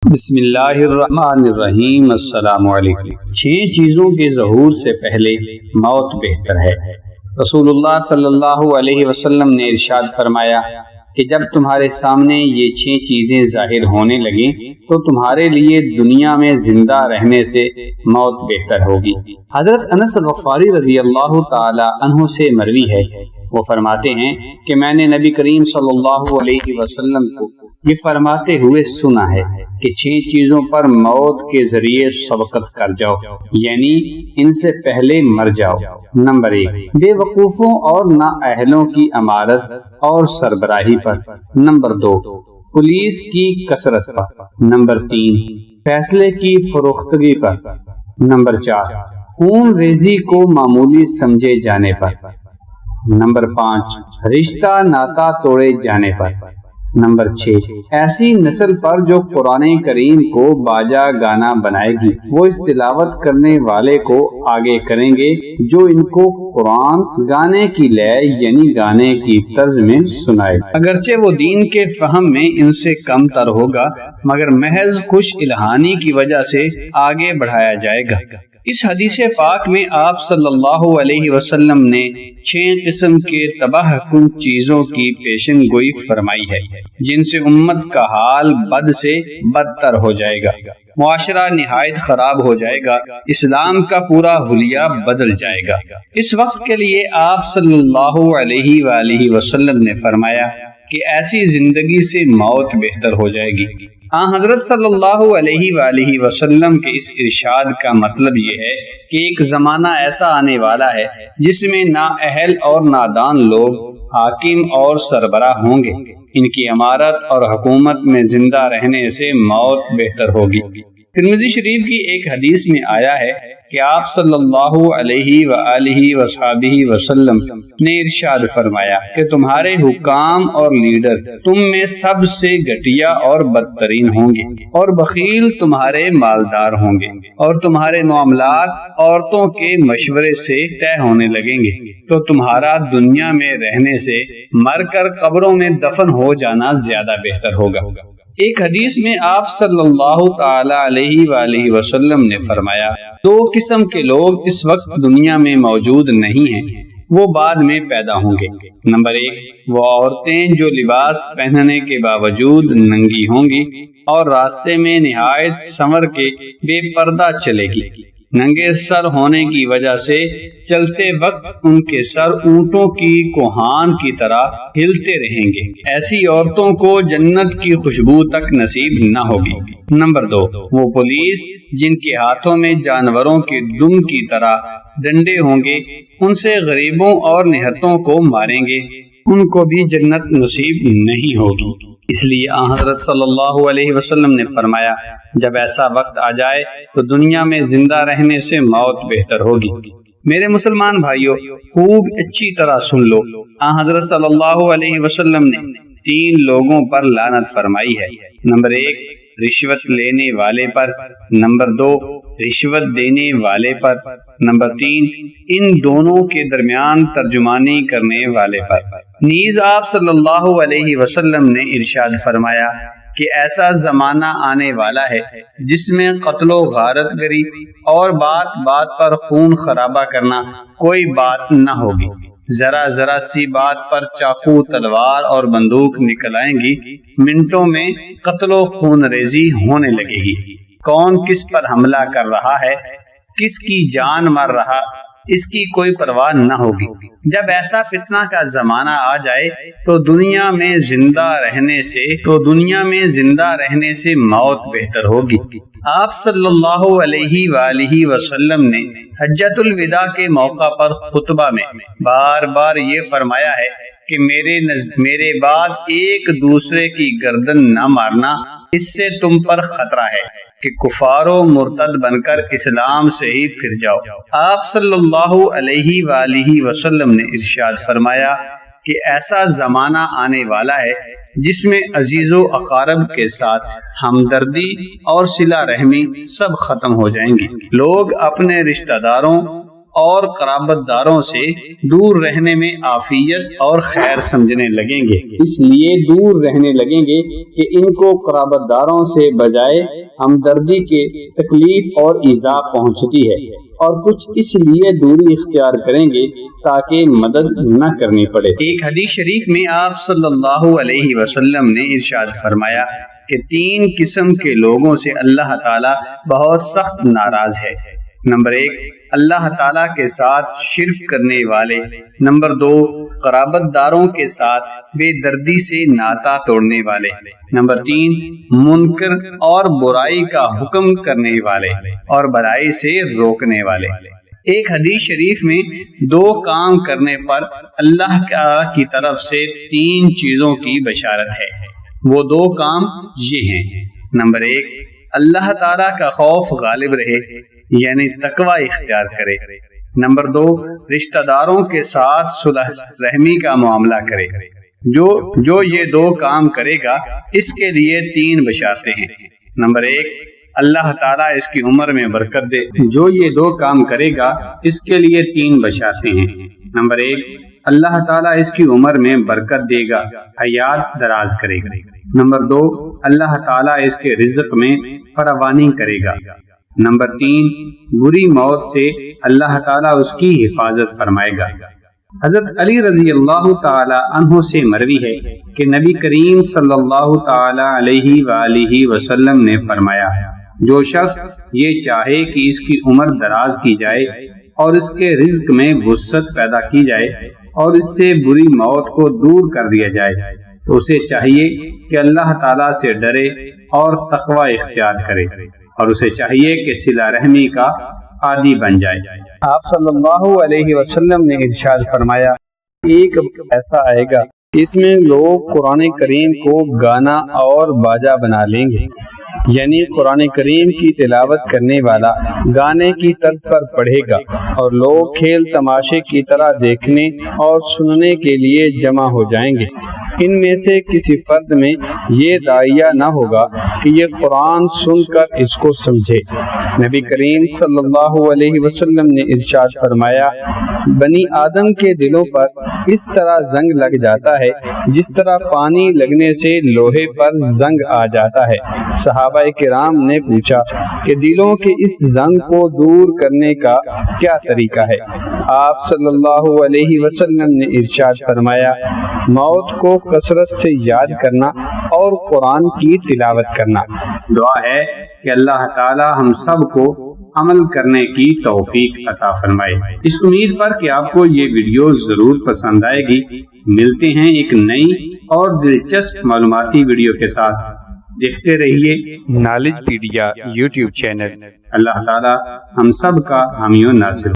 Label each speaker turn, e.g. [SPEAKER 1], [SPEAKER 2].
[SPEAKER 1] بسم اللہ الرحمن الرحیم۔ السلام علیکم۔ 6 چیزوں کے ظہور سے پہلے موت بہتر ہے۔ رسول اللہ صلی اللہ علیہ وسلم نے ارشاد فرمایا کہ جب تمہارے سامنے یہ 6 چیزیں ظاہر ہونے لگیں تو تمہارے لیے دنیا میں زندہ رہنے سے موت بہتر ہوگی۔ حضرت انس غفاری رضی اللہ تعالی عنہ سے مروی ہے، وہ فرماتے ہیں کہ میں نے نبی کریم صلی اللہ علیہ وسلم کو یہ فرماتے ہوئے سنا ہے کہ 6 چیزوں پر موت کے ذریعے سبقت کر جاؤ، یعنی ان سے پہلے مر جاؤ۔ نمبر 1، بے وقوفوں اور نااہلوں کی امارت اور سربراہی پر۔ نمبر 2، پولیس کی کثرت پر۔ نمبر 3، فیصلے کی فروختگی پر۔ نمبر 4، خون ریزی کو معمولی سمجھے جانے پر۔ نمبر 5، رشتہ ناتا توڑے جانے پر۔ نمبر 6، ایسی نسل پر جو قرآن کریم کو باجا گانا بنائے گی، وہ اس تلاوت کرنے والے کو آگے کریں گے جو ان کو قرآن گانے کی لے یعنی گانے کی طرز میں سنائے گا۔ اگرچہ وہ دین کے فہم میں ان سے کم تر ہوگا، مگر محض خوش الہانی کی وجہ سے آگے بڑھایا جائے گا۔ اس حدیث پاک میں آپ صلی اللہ علیہ وسلم نے 6 قسم کے تباہ کن چیزوں کی پیشن گوئی فرمائی ہے، جن سے امت کا حال بد سے بدتر ہو جائے گا، معاشرہ نہایت خراب ہو جائے گا، اسلام کا پورا حلیہ بدل جائے گا۔ اس وقت کے لیے آپ صلی اللہ علیہ وآلہ وسلم نے فرمایا کہ ایسی زندگی سے موت بہتر ہو جائے گی۔ حضرت صلی اللہ علیہ وآلہ وسلم کے اس ارشاد کا مطلب یہ ہے کہ ایک زمانہ ایسا آنے والا ہے جس میں نااہل اور نادان لوگ حاکم اور سربراہ ہوں گے، ان کی امارت اور حکومت میں زندہ رہنے سے موت بہتر ہوگی۔ ترمذی شریف کی ایک حدیث میں آیا ہے کہ آپ صلی اللہ علیہ وآلہ وصحبہ وسلم نے ارشاد فرمایا کہ تمہارے حکام اور لیڈر تم میں سب سے گھٹیا اور بدترین ہوں گے، اور بخیل تمہارے مالدار ہوں گے، اور تمہارے معاملات عورتوں کے مشورے سے طے ہونے لگیں گے، تو تمہارا دنیا میں رہنے سے مر کر قبروں میں دفن ہو جانا زیادہ بہتر ہوگا۔ ایک حدیث میں آپ صلی اللہ تعالی علیہ وآلہ وسلم نے فرمایا 2 قسم کے لوگ اس وقت دنیا میں موجود نہیں ہیں، وہ بعد میں پیدا ہوں گے۔ نمبر 1، وہ عورتیں جو لباس پہننے کے باوجود ننگی ہوں گی اور راستے میں نہایت سنور کے بے پردہ چلے گی۔ ننگے سر ہونے کی وجہ سے چلتے وقت ان کے سر اونٹوں کی کوہان کی طرح ہلتے رہیں گے، ایسی عورتوں کو جنت کی خوشبو تک نصیب نہ ہوگی۔ نمبر 2، وہ پولیس جن کے ہاتھوں میں جانوروں کے دم کی طرح ڈنڈے ہوں گے، ان سے غریبوں اور نہتوں کو ماریں گے، ان کو بھی جنت نصیب نہیں ہوگی۔ اس لیے حضرت صلی اللہ علیہ وسلم نے فرمایا جب ایسا وقت آ جائے تو دنیا میں زندہ رہنے سے موت بہتر ہوگی۔ میرے مسلمان بھائیوں، خوب اچھی طرح سن لو، حضرت صلی اللہ علیہ وسلم نے 3 لوگوں پر لعنت فرمائی ہے۔ نمبر 1، رشوت لینے والے پر۔ نمبر 2، رشوت دینے والے پر۔ نمبر 3، ان دونوں کے درمیان ترجمانی کرنے والے پر۔ نیز آپ صلی اللہ علیہ وسلم نے ارشاد فرمایا کہ ایسا زمانہ آنے والا ہے جس میں قتل و غارت گری اور بات بات پر خون خرابہ کرنا کوئی بات نہ ہوگی، ذرا ذرا سی بات پر چاقو، تلوار اور بندوق نکل آئیں گی، منٹوں میں قتل و خون ریزی ہونے لگے گی، کون کس پر حملہ کر رہا ہے، کس کی جان مار رہا، اس کی کوئی پرواہ نہ ہوگی۔ جب ایسا فتنہ کا زمانہ آ جائے تو دنیا میں زندہ رہنے سے موت بہتر ہوگی۔ آپ صلی اللہ علیہ وآلہ وسلم نے حجۃ الوداع کے موقع پر خطبہ میں بار بار یہ فرمایا ہے کہ میرے بعد ایک دوسرے کی گردن نہ مارنا، اس سے تم پر خطرہ ہے کہ کفار و مرتد بن کر اسلام سے ہی پھر جاؤ۔ آپ صلی اللہ علیہ وآلہ وسلم نے ارشاد فرمایا کہ ایسا زمانہ آنے والا ہے جس میں عزیز و اقارب کے ساتھ ہمدردی اور صلہ رحمی سب ختم ہو جائیں گی، لوگ اپنے رشتہ داروں اور قرابت داروں سے دور رہنے میں عافیت اور خیر سمجھنے لگیں گے، اس لیے دور رہنے لگیں گے کہ ان کو قرابت داروں سے بجائے ہمدردی کے تکلیف اور ایذا پہنچتی ہے، اور کچھ اس لیے دوری اختیار کریں گے تاکہ مدد نہ کرنی پڑے۔ ایک حدیث شریف میں آپ صلی اللہ علیہ وسلم نے ارشاد فرمایا کہ 3 قسم کے لوگوں سے اللہ تعالیٰ بہت سخت ناراض ہے۔ نمبر 1، اللہ تعالیٰ کے ساتھ شرک کرنے والے۔ نمبر 2، قرابت داروں کے ساتھ بے دردی سے ناتا توڑنے والے۔ نمبر 3، منکر اور برائی کا حکم کرنے والے اور برائی سے روکنے والے۔ ایک حدیث شریف میں 2 کام کرنے پر اللہ کی طرف سے 3 چیزوں کی بشارت ہے۔ وہ 2 کام یہ ہیں۔ نمبر 1، اللہ تعالیٰ کا خوف غالب رہے، یعنی تقوی اختیار کرے۔ نمبر 2، رشتہ داروں کے ساتھ صلح رحمی کا معاملہ کرے۔ جو یہ 2 کام کرے گا اس کے لیے 3 بشارتیں ہیں۔ نمبر 1، اللہ تعالیٰ اس کی عمر میں برکت دے۔ جو یہ 2 کام کرے گا اس کے لیے 3 بشارتیں ہیں۔ نمبر 1، اللہ تعالیٰ اس کی عمر میں برکت دے گا، حیات دراز کرے گا۔ نمبر 2، اللہ تعالیٰ اس کے رزق میں فراوانی کرے گا۔ نمبر 3، بری موت سے اللہ تعالیٰ اس کی حفاظت فرمائے گا۔ حضرت علی رضی اللہ تعالی عنہ سے مروی ہے کہ نبی کریم صلی اللہ تعالی علیہ وآلہ وسلم نے فرمایا، جو شخص یہ چاہے کہ اس کی عمر دراز کی جائے اور اس کے رزق میں وسعت پیدا کی جائے اور اس سے بری موت کو دور کر دیا جائے، تو اسے چاہیے کہ اللہ تعالیٰ سے ڈرے اور تقوی اختیار کرے، اور اسے چاہیے کہ صلہ رحمی کا عادی بن جائے۔ آپ صلی اللہ علیہ وسلم نے ارشاد فرمایا، ایک ایسا آئے گا اس میں لوگ قرآن کریم کو گانا اور باجا بنا لیں گے، یعنی قرآن کریم کی تلاوت کرنے والا گانے کی طرز پر پڑھے گا، اور لوگ کھیل تماشے کی طرح دیکھنے اور سننے کے لیے جمع ہو جائیں گے۔ ان میں سے کسی فرد میں یہ داعیہ نہ ہوگا کہ یہ قرآن سن کر اس کو سمجھے۔ نبی کریم صلی اللہ علیہ وسلم نے ارشاد فرمایا، بنی آدم کے دلوں پر اس طرح زنگ لگ جاتا ہے جس طرح پانی لگنے سے لوہے پر زنگ آ جاتا ہے۔ صحابہ کرام نے پوچھا کہ دلوں کے اس زنگ کو دور کرنے کا کیا طریقہ ہے؟ آپ صلی اللہ علیہ وسلم نے ارشاد فرمایا، موت کو کثرت سے یاد کرنا اور قرآن کی تلاوت کرنا۔ دعا ہے کہ اللہ تعالی ہم سب کو عمل کرنے کی توفیق عطا فرمائے۔ اس امید پر کہ آپ کو یہ ویڈیو ضرور پسند آئے گی۔ ملتے ہیں ایک نئی اور دلچسپ معلوماتی ویڈیو کے ساتھ۔ دیکھتے رہیے نالج پیڈیا یوٹیوب چینل۔ اللہ تعالی ہم سب کا حامی و ناصر۔